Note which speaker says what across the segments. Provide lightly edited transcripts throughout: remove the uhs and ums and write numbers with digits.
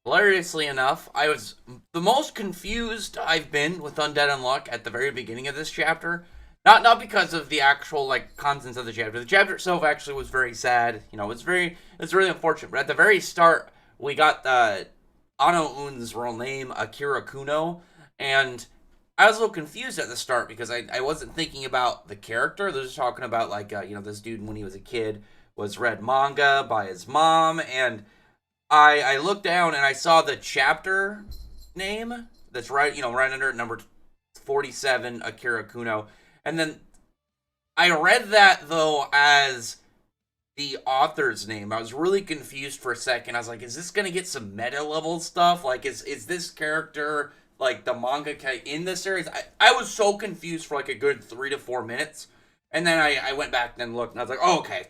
Speaker 1: Hilariously enough, I was the most confused I've been with Undead Unluck at the very beginning of this chapter. Not because of the actual like contents of the chapter. The chapter itself actually was very sad. It's really unfortunate. But at the very start, we got Ano Un's real name, Akira Kuno, and I was a little confused at the start because I wasn't thinking about the character. They're just talking about like this dude when he was a kid was read manga by his mom, and I looked down and I saw the chapter name that's right under number 47, Akira Kuno, and then I read that though as the author's name. I was really confused for a second. I was like, is this gonna get some meta level stuff? Like, is this character like the mangaka in this series? I was so confused for like a good 3 to 4 minutes. And then I went back and looked, and I was like, oh, okay,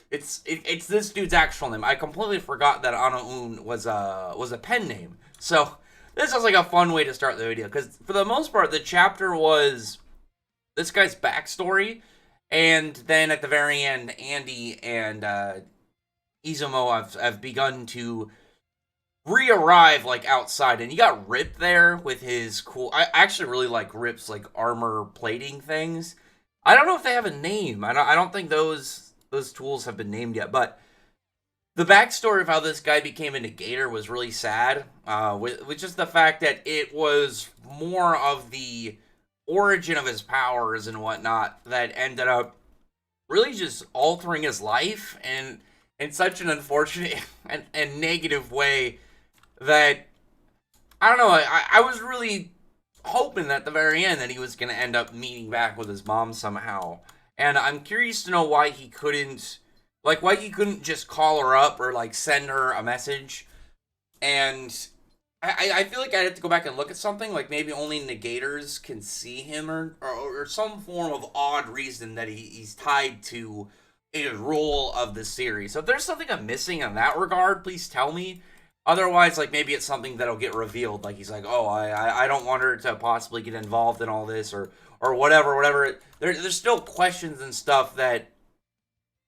Speaker 1: it's this dude's actual name. I completely forgot that Anaun was a pen name. So this was like a fun way to start the video, because for the most part, the chapter was this guy's backstory, and then at the very end, Andy and Izumo have begun to re-arrive like outside, and you got Rip there with his cool. I actually really like Rip's like armor plating things. I don't know if they have a name. I don't think those tools have been named yet, but the backstory of how this guy became a negator was really sad. With just the fact that it was more of the origin of his powers and whatnot that ended up really just altering his life, and in such an unfortunate and negative way that I don't know. I was really hoping at the very end that he was going to end up meeting back with his mom somehow. And I'm curious to know why he couldn't just call her up or like send her a message. And I feel like I'd have to go back and look at something like maybe only negators can see him, or some form of odd reason that he's tied to a role of the series. So if there's something I'm missing in that regard, please tell me. Otherwise, like maybe it's something that'll get revealed. Like he's like, oh, I don't want her to possibly get involved in all this, or whatever. There's still questions and stuff that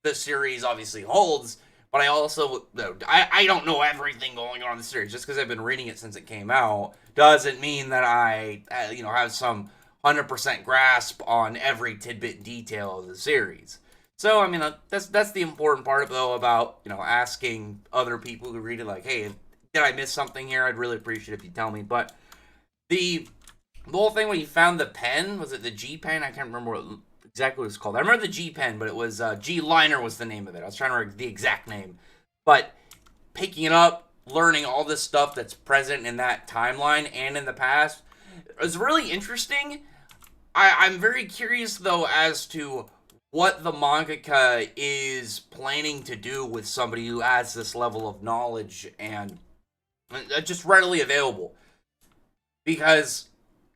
Speaker 1: the series obviously holds. But I don't know everything going on in the series. Just because I've been reading it since it came out doesn't mean that I have some 100% grasp on every tidbit and detail of the series. So I mean that's the important part though about asking other people who read it, like, hey, did I miss something here? I'd really appreciate it if you tell me. But the whole thing when you found the pen, was it the G pen? I can't remember exactly what it was called. I remember the G pen, but it was G liner was the name of it. I was trying to remember the exact name. But picking it up, learning all this stuff that's present in that timeline and in the past, it was really interesting. I'm very curious though as to what the mangaka is planning to do with somebody who has this level of knowledge and just readily available. Because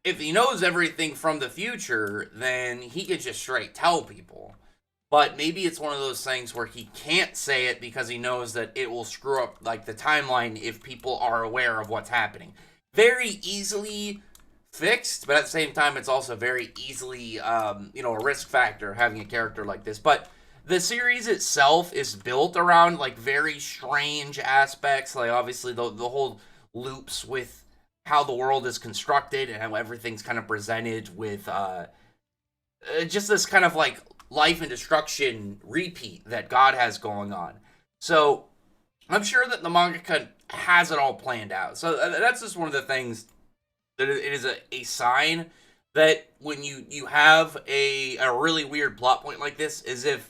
Speaker 1: if he knows everything from the future, then he could just straight tell people. But maybe it's one of those things where he can't say it because he knows that it will screw up like the timeline if people are aware of what's happening. Very easily fixed, but at the same time, it's also very easily, a risk factor having a character like this. But the series itself is built around like very strange aspects, like obviously the whole loops with how the world is constructed and how everything's kind of presented with just this kind of like life and destruction repeat that God has going on. So I'm sure that the mangaka has it all planned out. So that's just one of the things that it is a sign that when you have a really weird plot point like this, is if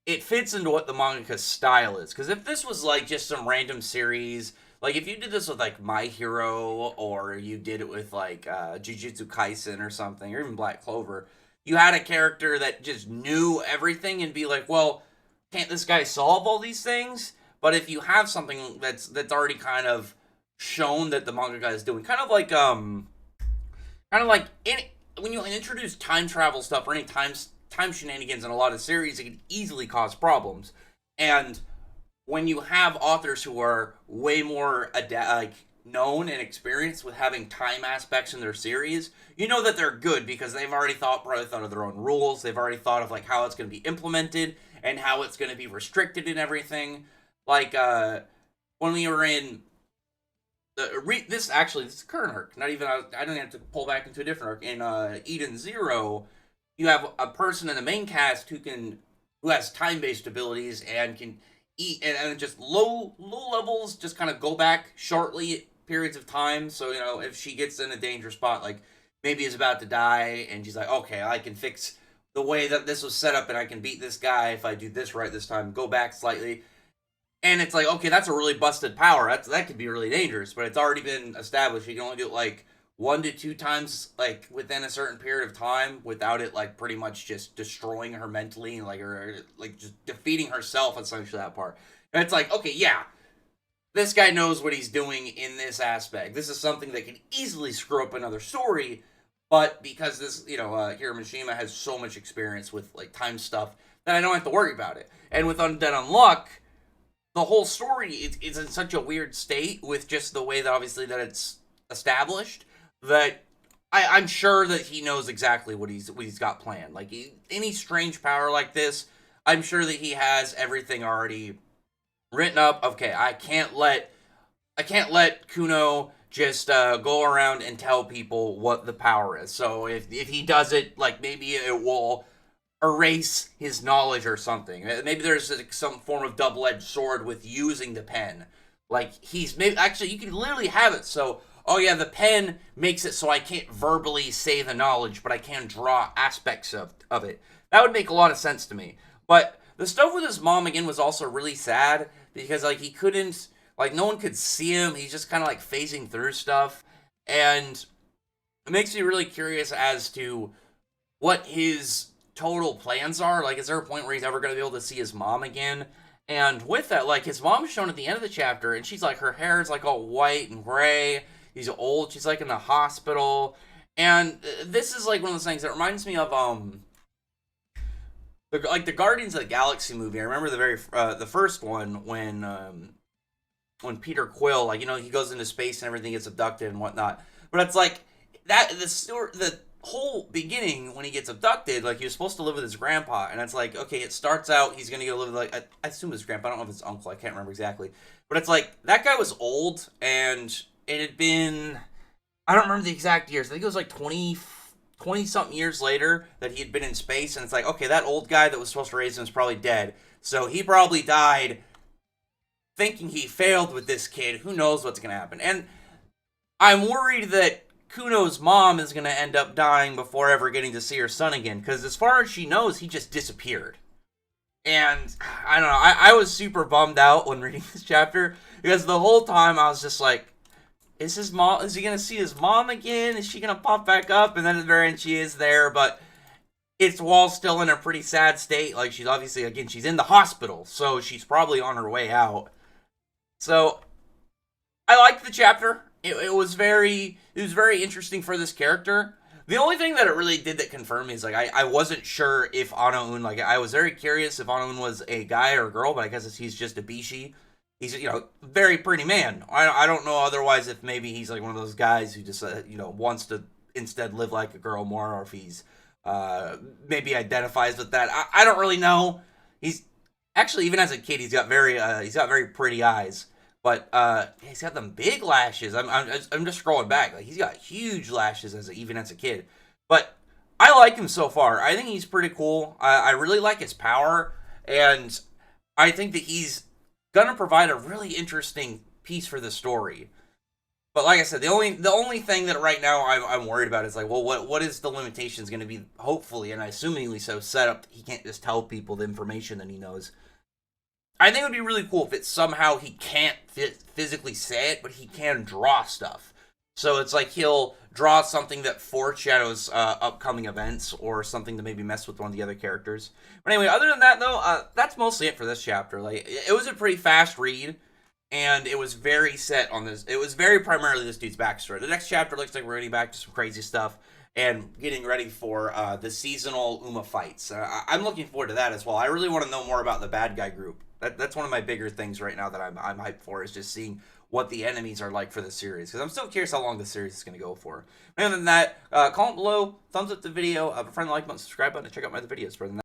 Speaker 1: it fits into what the mangaka's style is. Because if this was like just some random series, like if you did this with like My Hero, or you did it with like Jujutsu Kaisen or something, or even Black Clover, you had a character that just knew everything and be like, well, can't this guy solve all these things? But if you have something that's already kind of shown that the mangaka is doing, when you introduce time travel stuff or any time shenanigans in a lot of series, it can easily cause problems. And when you have authors who are way more known and experienced with having time aspects in their series, you know that they're good because they've already probably thought of their own rules. They've already thought of like how it's going to be implemented and how it's going to be restricted and everything. Like when we were in this is current arc. Not even I don't have to pull back into a different arc. In Eden Zero, you have a person in the main cast who has time based abilities and can eat and just low levels just kind of go back shortly periods of time. So if she gets in a danger spot, like maybe is about to die, and she's like, okay, I can fix the way that this was set up, and I can beat this guy if I do this right this time. Go back slightly. And it's like, okay, that's a really busted power. That could be really dangerous, but it's already been established. You can only do it like 1 to 2 times, like within a certain period of time, without it like pretty much just destroying her mentally, and like just defeating herself. Essentially, that part. And it's like, okay, yeah, this guy knows what he's doing in this aspect. This is something that could easily screw up another story, but because this, Hiro Mishima has so much experience with like time stuff, that I don't have to worry about it. And with Undead Unluck, the whole story is in such a weird state with just the way that obviously that it's established, that I'm sure that he knows exactly what he's got planned. Like any strange power like this, I'm sure that he has everything already written up. Okay, I can't let Kuno just go around and tell people what the power is. So if he does it, like maybe it will erase his knowledge or something. Maybe there's some form of double-edged sword with using the pen. Like actually you can literally have it so, oh yeah, the pen makes it so I can't verbally say the knowledge, but I can draw aspects of it. That would make a lot of sense to me. But the stuff with his mom again was also really sad because like he couldn't, like no one could see him. He's just kind of like phasing through stuff, and it makes me really curious as to what his total plans are. Like, is there a point where he's ever going to be able to see his mom again? And with that, like, his mom's shown at the end of the chapter, and she's like, her hair is like all white and gray. She's old. She's like in the hospital. And this is like one of those things that reminds me of the Guardians of the Galaxy movie. I remember the first one when Peter Quill, like, he goes into space and everything gets abducted and whatnot. But it's like that the whole beginning when he gets abducted, like he was supposed to live with his grandpa, and it's like, okay, it starts out he's gonna go live with, like, I assume his grandpa, I don't know if it's uncle, I can't remember exactly, but it's like that guy was old, and it had been, I don't remember the exact years, I think it was like 20 something years later that he had been in space, and it's like, okay, that old guy that was supposed to raise him is probably dead, so he probably died thinking he failed with this kid. Who knows what's gonna happen? And I'm worried that Kuno's mom is going to end up dying before ever getting to see her son again, because as far as she knows, he just disappeared. And I don't know, I was super bummed out when reading this chapter, because the whole time I was just like, is he going to see his mom again? Is she going to pop back up? And then at the very end she is there, but it's while still in a pretty sad state. Like, she's obviously, again, she's in the hospital, so she's probably on her way out. So I liked the chapter. It was very interesting for this character. The only thing that it really did that confirmed me is, like, I wasn't sure if Ano-un, like, I was very curious if Ano-un was a guy or a girl, but I guess he's just a bishi. He's, very pretty man. I don't know otherwise if maybe he's, like, one of those guys who just, wants to instead live like a girl more, or if he's, maybe identifies with that. I don't really know. He's, actually, even as a kid, he's got very pretty eyes. But he's got them big lashes. I'm just scrolling back. Like, he's got huge lashes even as a kid. But I like him so far. I think he's pretty cool. I really like his power, and I think that he's gonna provide a really interesting piece for the story. But like I said, the only thing that right now I'm worried about is, like, well, what is the limitations going to be? Hopefully, and I assumingly so, set up he can't just tell people the information that he knows. I think it would be really cool if it somehow he can't physically say it, but he can draw stuff. So it's like he'll draw something that foreshadows upcoming events, or something to maybe mess with one of the other characters. But anyway, other than that, though, that's mostly it for this chapter. Like, it was a pretty fast read, and it was very set on this. It was very primarily this dude's backstory. The next chapter looks like we're getting back to some crazy stuff and getting ready for the seasonal Uma fights. I'm looking forward to that as well. I really want to know more about the bad guy group. That's one of my bigger things right now that I'm hyped for, is just seeing what the enemies are like for the series, because I'm still curious how long the series is going to go for. Other than that, comment below, thumbs up the video, a friend, like button, subscribe button, and check out my other videos. For